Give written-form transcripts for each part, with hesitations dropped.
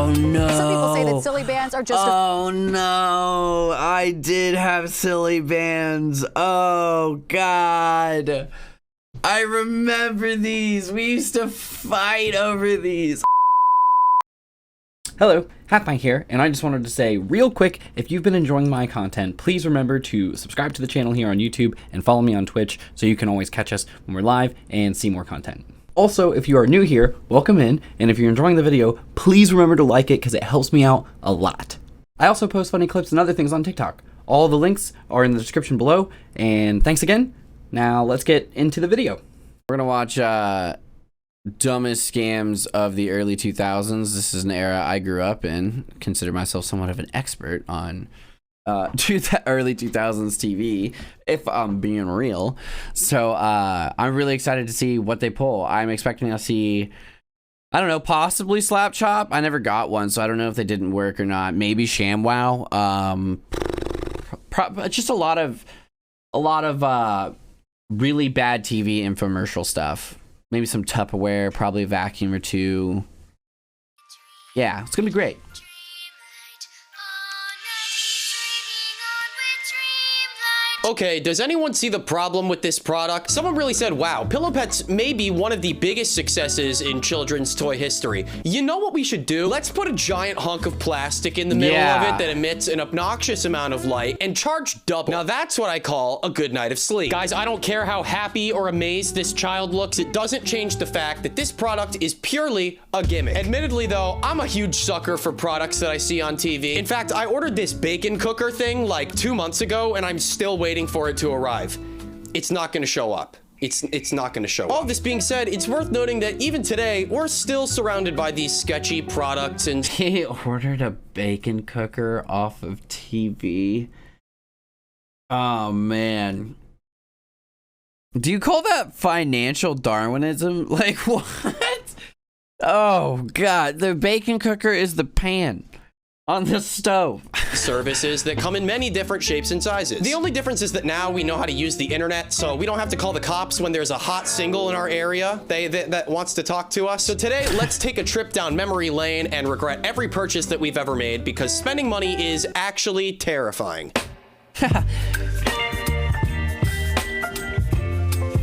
Oh no. Some people say that silly bands are just Oh no. I did have silly bands. Oh God. I remember these. We used to fight over these. Hello, HalfPint here, and I just wanted to say real quick, if you've been enjoying my content, please remember to subscribe to the channel here on YouTube and follow me on Twitch so you can always catch us when we're live and see more content. Also, if you are new here, welcome in, and if you're enjoying the video, please remember to like it because it helps me out a lot. I also post funny clips and other things on TikTok. All the links are in the description below, and thanks again. Now let's get into the video. We're gonna watch dumbest scams of the early 2000s. This is an era I grew up in. Consider myself somewhat of an expert on early 2000s TV, if I'm being real. So I'm really excited to see what they pull. I'm expecting to see, I don't know, possibly Slap Chop. I never got one, so I don't know if they didn't work or not. Maybe ShamWow. Just a lot of really bad TV infomercial stuff. Maybe some Tupperware, probably a vacuum or two. Yeah, it's gonna be great. Okay, does anyone see the problem with this product? Someone really said, wow, Pillow Pets may be one of the biggest successes in children's toy history. You know what we should do? Let's put a giant hunk of plastic in the middle of it that emits an obnoxious amount of light and charge double. Now that's what I call a good night of sleep. Guys, I don't care how happy or amazed this child looks. It doesn't change the fact that this product is purely a gimmick. Admittedly though, I'm a huge sucker for products that I see on TV. In fact, I ordered this bacon cooker thing like 2 months ago and I'm still waiting for it to arrive. It's not going to show up. It's not going to show up. All this being said, it's worth noting that even today, we're still surrounded by these sketchy products and... He ordered a bacon cooker off of TV. Oh, man. Do you call that financial Darwinism? Like, what? Oh, God. The bacon cooker is the pan on the stove. Services that come in many different shapes and sizes. The only difference is that now we know how to use the internet, so we don't have to call the cops when there's a hot single in our area that wants to talk to us. So today, let's take a trip down memory lane and regret every purchase that we've ever made because spending money is actually terrifying.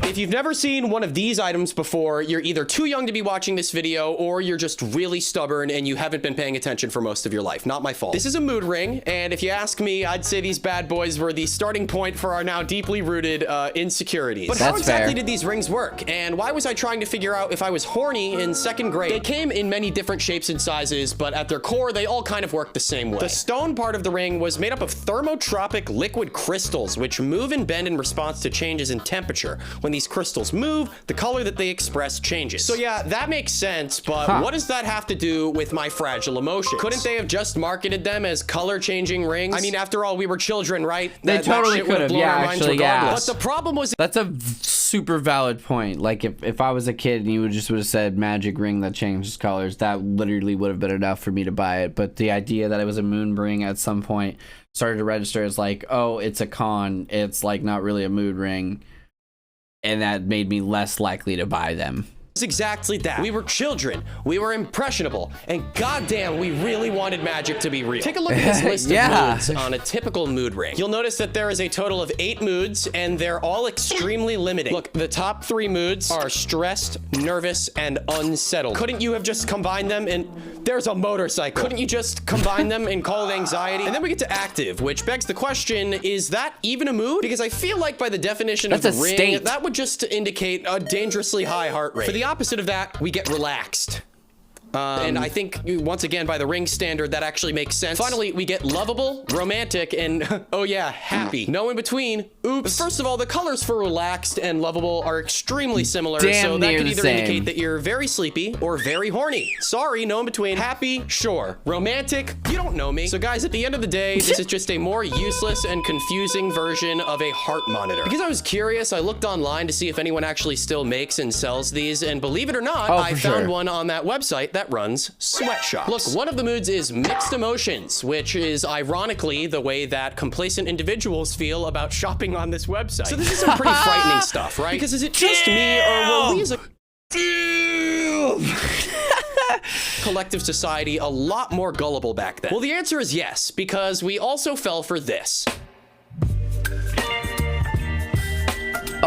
If you've never seen one of these items before, you're either too young to be watching this video or you're just really stubborn and you haven't been paying attention for most of your life. Not my fault. This is a mood ring, and if you ask me, I'd say these bad boys were the starting point for our now deeply rooted insecurities. But how exactly did these rings work? And why was I trying to figure out if I was horny in 2nd grade? They came in many different shapes and sizes, but at their core, they all kind of work the same way. The stone part of the ring was made up of thermotropic liquid crystals, which move and bend in response to changes in temperature. When these crystals move, the color that they express changes. So yeah, that makes sense, but what does that have to do with my fragile emotions? Couldn't they have just marketed them as color-changing rings? I mean, after all, we were children, right? They totally could have, yeah, actually, yeah. But the problem was... That's a super valid point. Like, if I was a kid and you would have said magic ring that changes colors, that literally would have been enough for me to buy it. But the idea that it was a moon ring at some point started to register as like, oh, it's a con. It's like not really a mood ring. And that made me less likely to buy them. It's exactly that. We were children, we were impressionable, and goddamn, we really wanted magic to be real. Take a look at this list of moods on a typical mood ring. You'll notice that there is a total of 8 moods, and they're all extremely limiting. Look, the top 3 moods are stressed, nervous, and unsettled. Couldn't you have just combined them and... There's a motorcycle. Couldn't you just combine them and call it anxiety? And then we get to active, which begs the question, is that even a mood? Because I feel like by the definition of the ring, that would just indicate a dangerously high heart rate. For the opposite of that, we get relaxed. And I think, once again, by the ring standard, that actually makes sense. Finally, we get lovable, romantic, and, oh yeah, happy. No in between. Oops. First of all, the colors for relaxed and lovable are extremely similar, so that could either indicate that you're very sleepy or very horny. Sorry, no in between. Happy, sure. Romantic, you don't know me. So guys, at the end of the day, this is just a more useless and confusing version of a heart monitor. Because I was curious, I looked online to see if anyone actually still makes and sells these, and believe it or not, I found one on that website that runs sweatshops. Look, one of the moods is mixed emotions, which is ironically the way that complacent individuals feel about shopping on this website. So this is some pretty frightening stuff, right? Because is it just me, or will we as a... collective society a lot more gullible back then? Well, the answer is yes, because we also fell for this.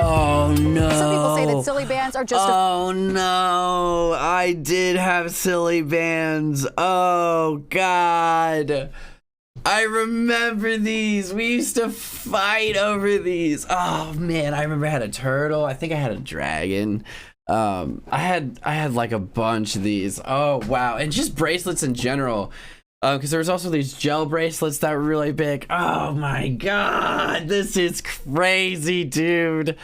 Oh no. Some people say that silly bands are just Oh no. I did have silly bands. Oh god. I remember these. We used to fight over these. Oh man, I remember I had a turtle. I think I had a dragon. I had like a bunch of these. Oh wow. And just bracelets in general. Because there was also these gel bracelets that were really big. Oh my god, this is crazy, dude.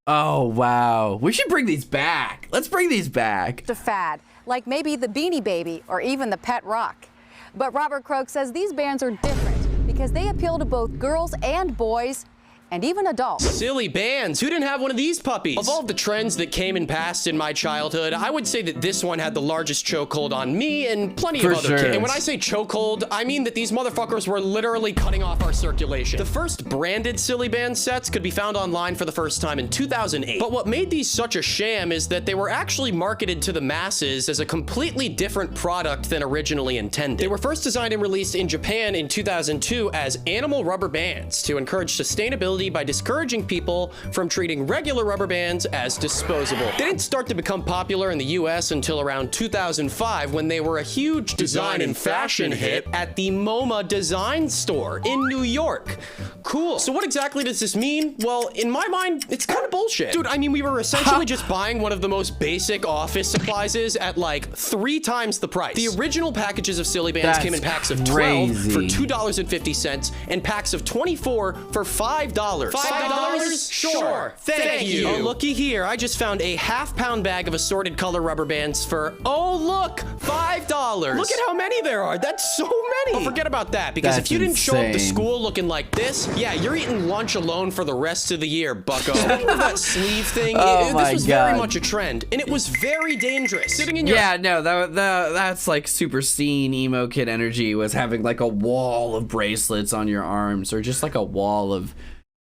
Oh wow, we should bring these back. Let's bring these back. a fad, like maybe the Beanie Baby or even the Pet Rock. But Robert Croak says these bands are different because they appeal to both girls and boys, and even adults. Silly bands. Who didn't have one of these puppies? Of all the trends that came and passed in my childhood, I would say that this one had the largest chokehold on me and plenty of other kids. And when I say chokehold, I mean that these motherfuckers were literally cutting off our circulation. The first branded silly band sets could be found online for the first time in 2008. But what made these such a sham is that they were actually marketed to the masses as a completely different product than originally intended. They were first designed and released in Japan in 2002 as animal rubber bands to encourage sustainability by discouraging people from treating regular rubber bands as disposable. They didn't start to become popular in the US until around 2005 when they were a huge design and fashion hit at the MoMA design store in New York. Cool. So what exactly does this mean? Well, in my mind, it's kind of bullshit. Dude, I mean, we were essentially just buying one of the most basic office supplies at like 3 times the price. The original packages of silly bands came in packs of 12 for $2.50 and packs of 24 for $5. $5? Sure. Thank you. Oh, looky here. I just found a half-pound bag of assorted color rubber bands for, oh, look, $5. Look at how many there are. That's so many. Oh, forget about that, because if you didn't show up to school looking like this, yeah, you're eating lunch alone for the rest of the year, bucko. Speaking of that sleeve thing, this was very much a trend, and it was very dangerous. Sitting in your... Yeah, no, that's like super scene emo kid energy, was having like a wall of bracelets on your arms, or just like a wall of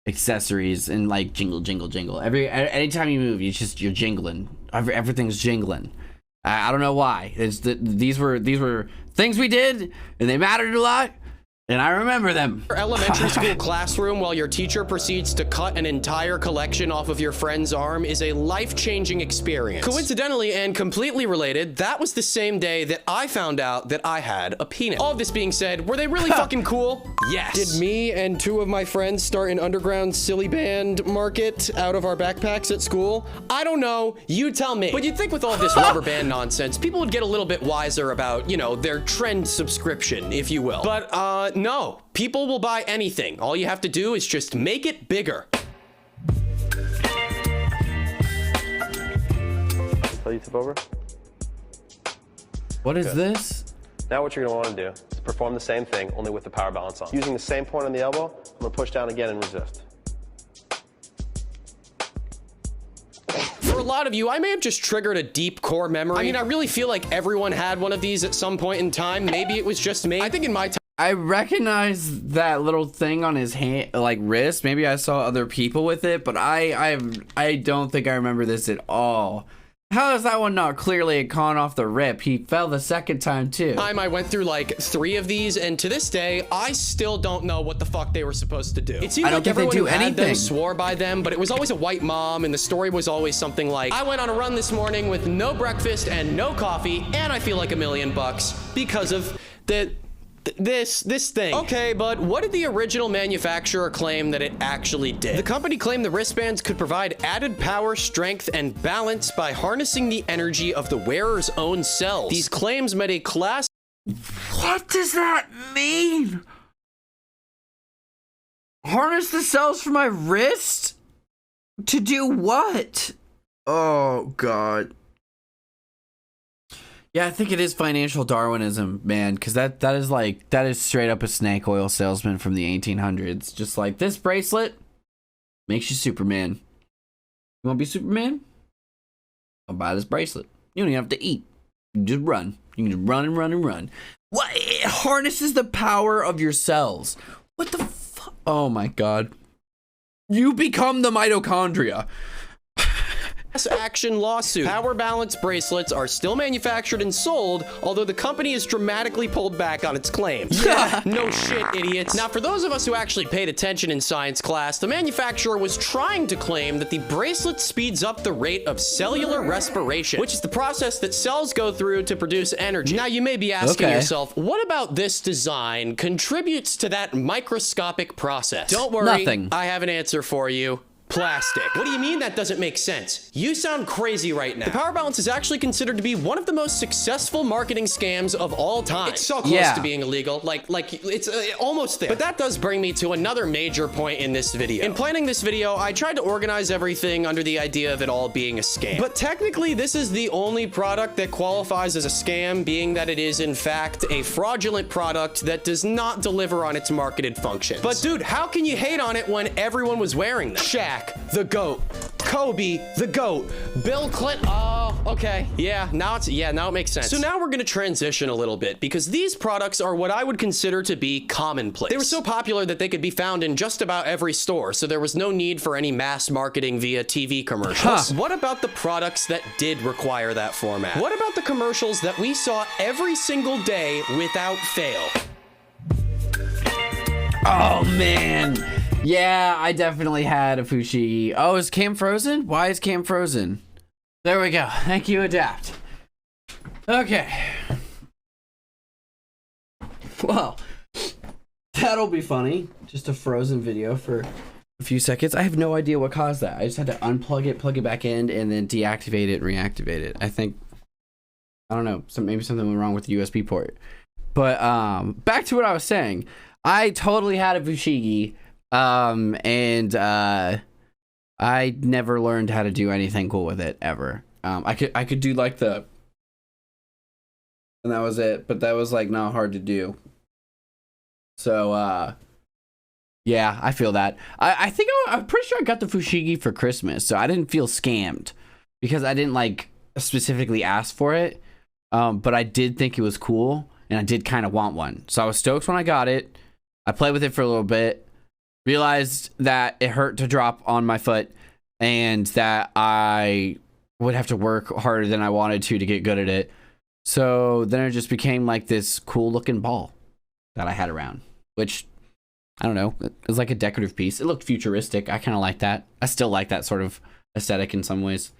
accessories and like jingle jingle jingle. Anytime you move, you're jingling. Everything's jingling. I don't know why. These were things we did, and they mattered a lot, and I remember them. Your elementary school classroom while your teacher proceeds to cut an entire collection off of your friend's arm is a life-changing experience. Coincidentally and completely related, that was the same day that I found out that I had a penis. All of this being said, were they really fucking cool? Yes. Did me and 2 of my friends start an underground silly band market out of our backpacks at school? I don't know. You tell me. But you'd think with all this rubber band nonsense, people would get a little bit wiser about, you know, their trend subscription, if you will. But, no. People will buy anything. All you have to do is just make it bigger. Tell you tip over. What is this? Now what you're gonna wanna do is perform the same thing, only with the power balance on. Using the same point on the elbow, I'm gonna push down again and resist. For a lot of you, I may have just triggered a deep core memory. I mean, I really feel like everyone had one of these at some point in time. Maybe it was just me. I think in my time, I recognize that little thing on his hand, like wrist. Maybe I saw other people with it, but I don't think I remember this at all. How is that one not clearly gone off the rip? He fell the second time too. I went through like 3 of these, and to this day, I still don't know what the fuck they were supposed to do. It seemed like everyone who had them swore by them, but it was always a white mom, and the story was always something like, I went on a run this morning with no breakfast and no coffee, and I feel like $1 million because of this thing. Okay, but what did the original manufacturer claim that it actually did? The company claimed the wristbands could provide added power, strength, and balance by harnessing the energy of the wearer's own cells. These claims met a class... What does that mean? Harness the cells from my wrist? To do what? Oh, God. Yeah, I think it is financial Darwinism, man, because that is straight up a snake oil salesman from the 1800s. Just like, this bracelet makes you Superman. You want to be Superman? I'll buy this bracelet. You don't even have to eat. You can just run. You can just run and run and run. What? It harnesses the power of your cells. What the fuck? Oh my God. You become the mitochondria. action lawsuit. Power balance bracelets are still manufactured and sold, although the company has dramatically pulled back on its claims. Yeah, no shit, idiots. Now, for those of us who actually paid attention in science class, the manufacturer was trying to claim that the bracelet speeds up the rate of cellular respiration, which is the process that cells go through to produce energy. Now, you may be asking yourself, what about this design contributes to that microscopic process? Don't worry, Nothing. I have an answer for you. Plastic. What do you mean that doesn't make sense? You sound crazy right now. The power balance is actually considered to be one of the most successful marketing scams of all time. It's so close to being illegal. Like it's almost there. But that does bring me to another major point in this video. In planning this video, I tried to organize everything under the idea of it all being a scam. But technically, this is the only product that qualifies as a scam, being that it is in fact a fraudulent product that does not deliver on its marketed functions. But dude, how can you hate on it when everyone was wearing them? Shaq, the GOAT. Kobe, the GOAT. Bill Clinton. Oh, okay. Yeah, now it makes sense. So now we're gonna transition a little bit because these products are what I would consider to be commonplace. They were so popular that they could be found in just about every store, so there was no need for any mass marketing via TV commercials. What about the products that did require that format? What about the commercials that we saw every single day without fail? Oh man. Yeah, I definitely had a Fushigi. Oh, is Cam frozen? Why is Cam frozen? There we go. Thank you, Adapt. Okay. Well, that'll be funny. Just a frozen video for a few seconds. I have no idea what caused that. I just had to unplug it, plug it back in, and then deactivate it and reactivate it. I think, I don't know, maybe something went wrong with the USB port. But back to what I was saying. I totally had a Fushigi. And I never learned how to do anything cool with it ever. I could do like and that was it, but that was like not hard to do. So, yeah, I feel that. I think I'm pretty sure I got the Fushigi for Christmas, so I didn't feel scammed because I didn't like specifically ask for it. But I did think it was cool and I did kind of want one. So I was stoked when I got it. I played with it for a little bit. Realized that it hurt to drop on my foot and that I would have to work harder than I wanted to get good at it. So then it just became like this cool looking ball that I had around, which I don't know, it was like a decorative piece. It looked futuristic. I kind of like that. I still like that sort of aesthetic in some ways.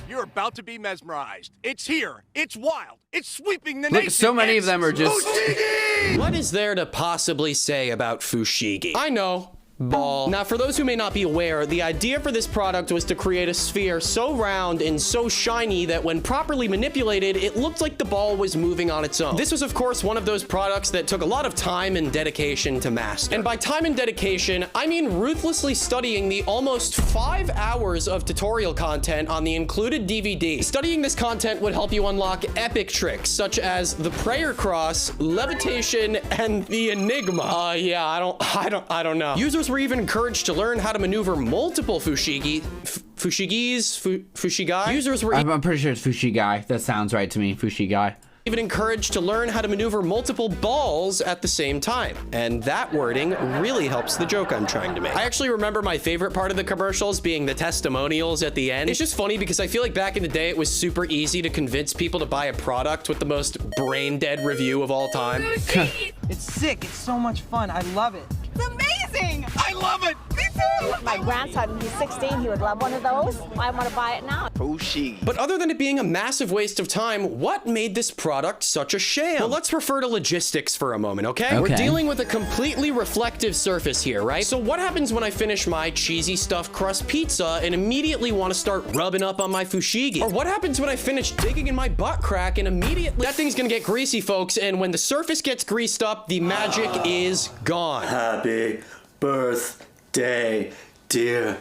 You're about to be mesmerized. It's here. It's wild. It's sweeping the nation. Look, so many of them are just... Fushigi! What is there to possibly say about Fushigi? I know. Ball. Now, for those who may not be aware, the idea for this product was to create a sphere so round and so shiny that when properly manipulated, it looked like the ball was moving on its own. This was, of course, one of those products that took a lot of time and dedication to master. And by time and dedication, I mean ruthlessly studying the almost 5 hours of tutorial content on the included DVD. Studying this content would help you unlock epic tricks, such as the prayer cross, levitation, and the enigma. Yeah, I don't know. Users were even encouraged to learn how to maneuver multiple Fushigi. Fushigai? Users were I'm pretty sure it's Fushigai. That sounds right to me, Fushigai. Even encouraged to learn how to maneuver multiple balls at the same time. And that wording really helps the joke I'm trying to make. I actually remember my favorite part of the commercials being the testimonials at the end. It's just funny because I feel like back in the day, it was super easy to convince people to buy a product with the most brain dead review of all time. It's sick. It's so much fun. I love it. It's amazing! I love it! Me too! My grandson, he's 16, he would love one of those. I want to buy it now. Fushigi. But other than it being a massive waste of time, what made this product such a sham? Well, let's refer to logistics for a moment, okay? We're dealing with a completely reflective surface here, right? So what happens when I finish my cheesy stuffed crust pizza and immediately want to start rubbing up on my Fushigi? Or what happens when I finish digging in my butt crack and immediately... That thing's gonna get greasy, folks, and when the surface gets greased up, the magic is gone. Happy birthday, dear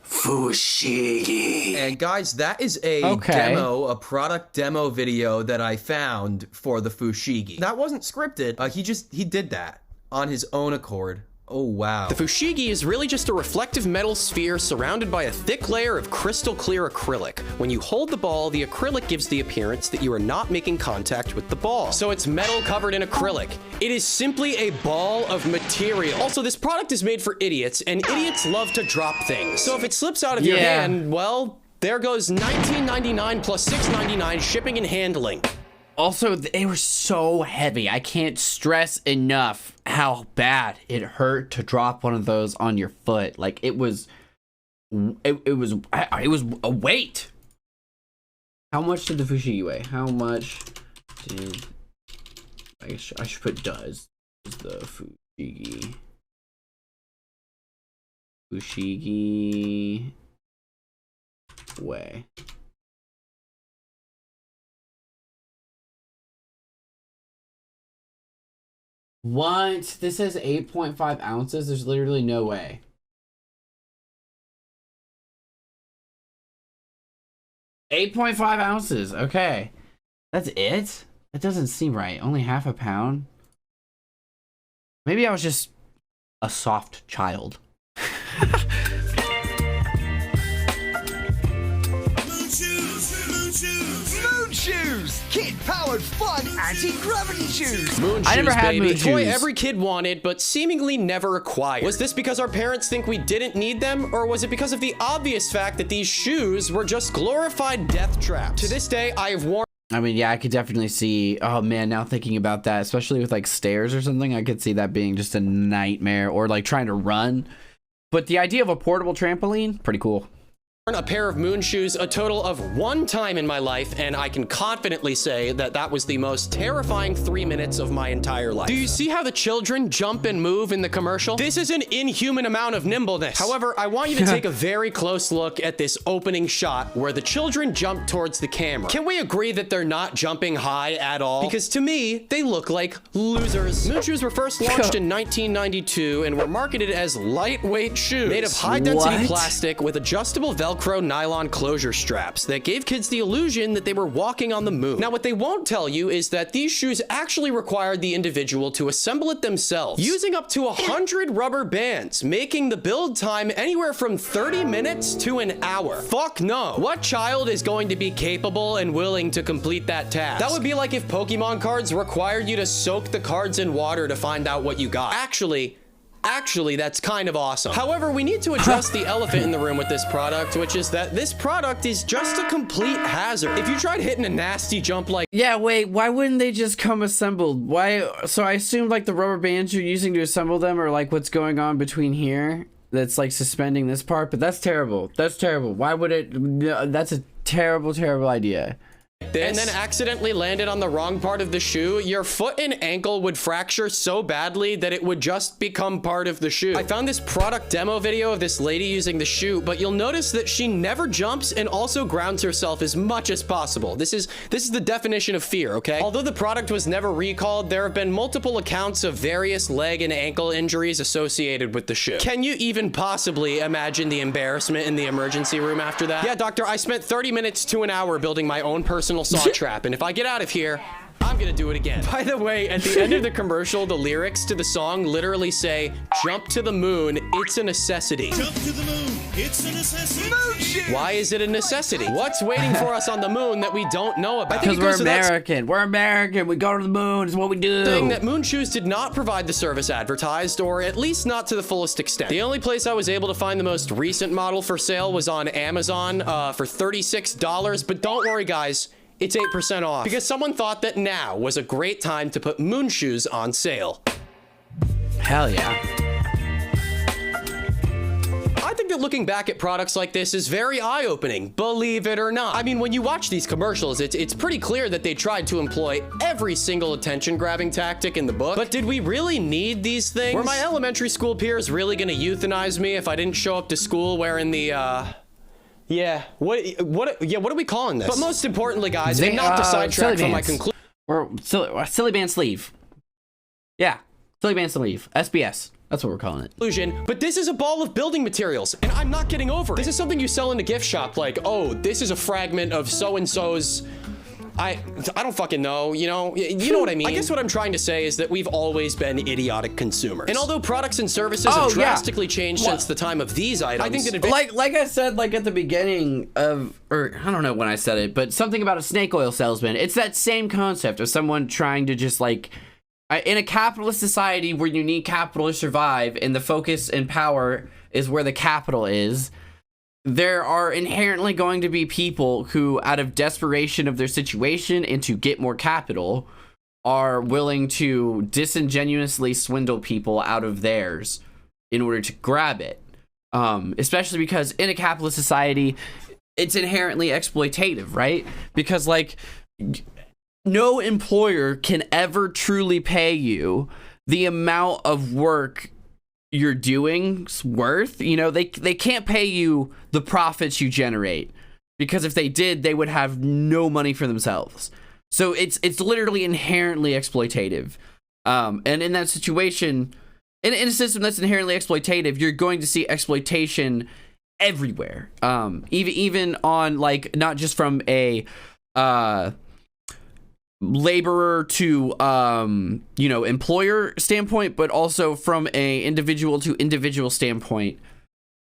Fushigi. And guys, that is a demo, a product demo video that I found for the Fushigi. That wasn't scripted. He did that on his own accord. Oh, wow. The Fushigi is really just a reflective metal sphere surrounded by a thick layer of crystal clear acrylic. When you hold the ball, the acrylic gives the appearance that you are not making contact with the ball. So it's metal covered in acrylic. It is simply a ball of material. Also, this product is made for idiots, and idiots love to drop things. So if it slips out of your hand, well, There goes $19.99 plus $6.99 shipping and handling. Also, they were so heavy. I can't stress enough how bad it hurt to drop one of those on your foot. Like it was a weight. How much did the fushigi weigh? How much did I guess I should put does the fushigi weigh? What? This says 8.5 ounces. There's literally no way. $8.5 ounces. Okay. That's it? That doesn't seem right. Only half a pound? Maybe I was just a soft child. Moon shoes! Kid-powered fun anti-gravity shoes! Moon shoes, I never had baby. moon A toy shoes. every kid wanted, but seemingly never acquired. Was this because our parents think we didn't need them, or was it because of the obvious fact that these shoes were just glorified death traps? To this day, I have worn. I mean, yeah, I could definitely see, oh man, now thinking about that, especially with like stairs or something, I could see that being just a nightmare, or like trying to run. But the idea of a portable trampoline, pretty cool. A pair of moon shoes a total of 1 time in my life, and I can confidently say that that was the most terrifying 3 minutes of my entire life. Do you see how the children jump and move in the commercial? This is an inhuman amount of nimbleness. However, I want you to take a very close look at this opening shot where the children jump towards the camera. Can we agree that they're not jumping high at all? Because to me, they look like losers. Moon shoes were first launched in 1992 and were marketed as lightweight shoes made of high-density plastic with adjustable Velcro nylon closure straps that gave kids the illusion that they were walking on the moon. Now, what they won't tell you is that these shoes actually required the individual to assemble it themselves, using up to 100 rubber bands, making the build time anywhere from 30 minutes to an hour. Fuck no. What child is going to be capable and willing to complete that task? That would be like if Pokemon cards required you to soak the cards in water to find out what you got. Actually, that's kind of awesome. However, we need to address the elephant in the room with this product, which is that this product is just a complete hazard. If you tried hitting a nasty jump like... Yeah, wait, why wouldn't they just come assembled? Why? So I assume like the rubber bands you're using to assemble them are like what's going on between here that's like suspending this part, but that's terrible. That's terrible. Why would it? No, that's a terrible, terrible idea. And then accidentally landed on the wrong part of the shoe, your foot and ankle would fracture so badly that it would just become part of the shoe. I found this product demo video of this lady using the shoe, but you'll notice that she never jumps and also grounds herself as much as possible. This is the definition of fear, okay? Although the product was never recalled, there have been multiple accounts of various leg and ankle injuries associated with the shoe. Can you even possibly imagine the embarrassment in the emergency room after that? Yeah, doctor, I spent 30 minutes to an hour building my own personal saw trap, and if I get out of here, I'm gonna do it again. By the way, at the end of the commercial, the lyrics to the song literally say, "Jump to the moon, it's a necessity." Jump to the moon, it's a necessity. Why is it a necessity? What's waiting for us on the moon that we don't know about? Because we're American. We're American. We go to the moon. It's what we do. Saying that Moon Shoes did not provide the service advertised, or at least not to the fullest extent. The only place I was able to find the most recent model for sale was on Amazon for $36, but don't worry, guys. It's 8% off because someone thought that now was a great time to put Moon Shoes on sale. Hell yeah. I think that looking back at products like this is very eye-opening, believe it or not. I mean, when you watch these commercials, it's pretty clear that they tried to employ every single attention-grabbing tactic in the book. But did we really need these things? Were my elementary school peers really gonna euthanize me if I didn't show up to school wearing the, yeah, what are we calling this? But most importantly, guys, and not to sidetrack from my conclusion. Or silly band sleeve. Yeah, silly band sleeve. SBS. That's what we're calling it. But this is a ball of building materials, and I'm not getting over it. This is something you sell in a gift shop, like, oh, this is a fragment of so-and-so's. I don't fucking know, you know what I mean? I guess what I'm trying to say is that we've always been idiotic consumers. And although products and services have drastically changed since the time of these items, I think that like I said, like at the beginning of, or I don't know when I said it, but something about a snake oil salesman. It's that same concept of someone trying to just like, in a capitalist society where you need capital to survive and the focus and power is where the capital is, there are inherently going to be people who, out of desperation of their situation and to get more capital, are willing to disingenuously swindle people out of theirs in order to grab it. Especially because in a capitalist society, it's inherently exploitative, right? Because like no employer can ever truly pay you the amount of work you're doing's worth. You know, they can't pay you the profits you generate, because if they did, they would have no money for themselves. So it's literally inherently exploitative. And in that situation, in a system that's inherently exploitative, you're going to see exploitation everywhere. Even on, like, not just from a laborer to employer standpoint, but also from a individual to individual standpoint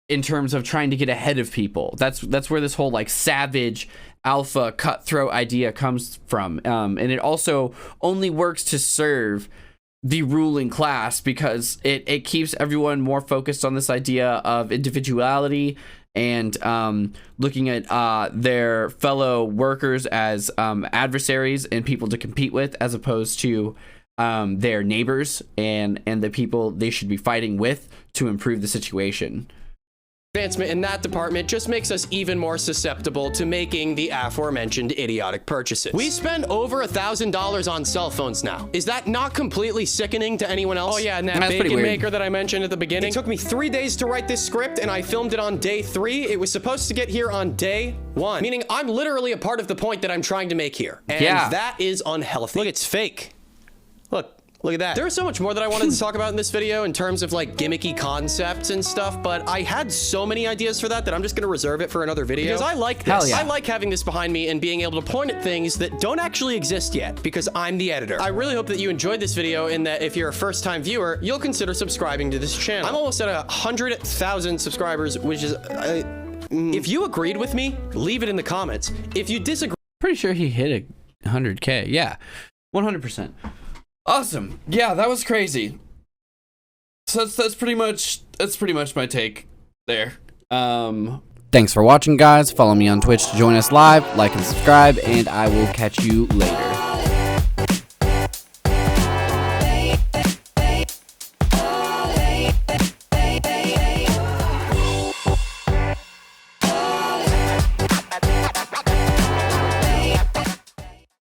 in terms of trying to get ahead of people. That's where this whole like savage alpha cutthroat idea comes from. And it also only works to serve the ruling class, because it keeps everyone more focused on this idea of individuality and looking at their fellow workers as adversaries and people to compete with, as opposed to their neighbors and the people they should be fighting with to improve the situation. Advancement in that department just makes us even more susceptible to making the aforementioned idiotic purchases. We spend over $1,000 on cell phones now. Is that not completely sickening to anyone else? Oh yeah, and that bacon maker that I mentioned at the beginning. It took me 3 days to write this script, and I filmed it on day 3. It was supposed to get here on day 1. Meaning I'm literally a part of the point that I'm trying to make here. And that is unhealthy. Look, it's fake. Look at that. There was so much more that I wanted to talk about in this video in terms of like gimmicky concepts and stuff, but I had so many ideas for that I'm just gonna reserve it for another video. Because I like this. I like having this behind me and being able to point at things that don't actually exist yet, because I'm the editor. I really hope that you enjoyed this video, and that if you're a first-time viewer, you'll consider subscribing to this channel. I'm almost at 100,000 subscribers, which is... if you agreed with me, leave it in the comments. If you disagree... Pretty sure he hit 100K. Yeah, 100%. Awesome. Yeah, that was crazy. So that's pretty much my take there. Thanks for watching, guys. Follow me on Twitch to join us live, like and subscribe, and I will catch you later.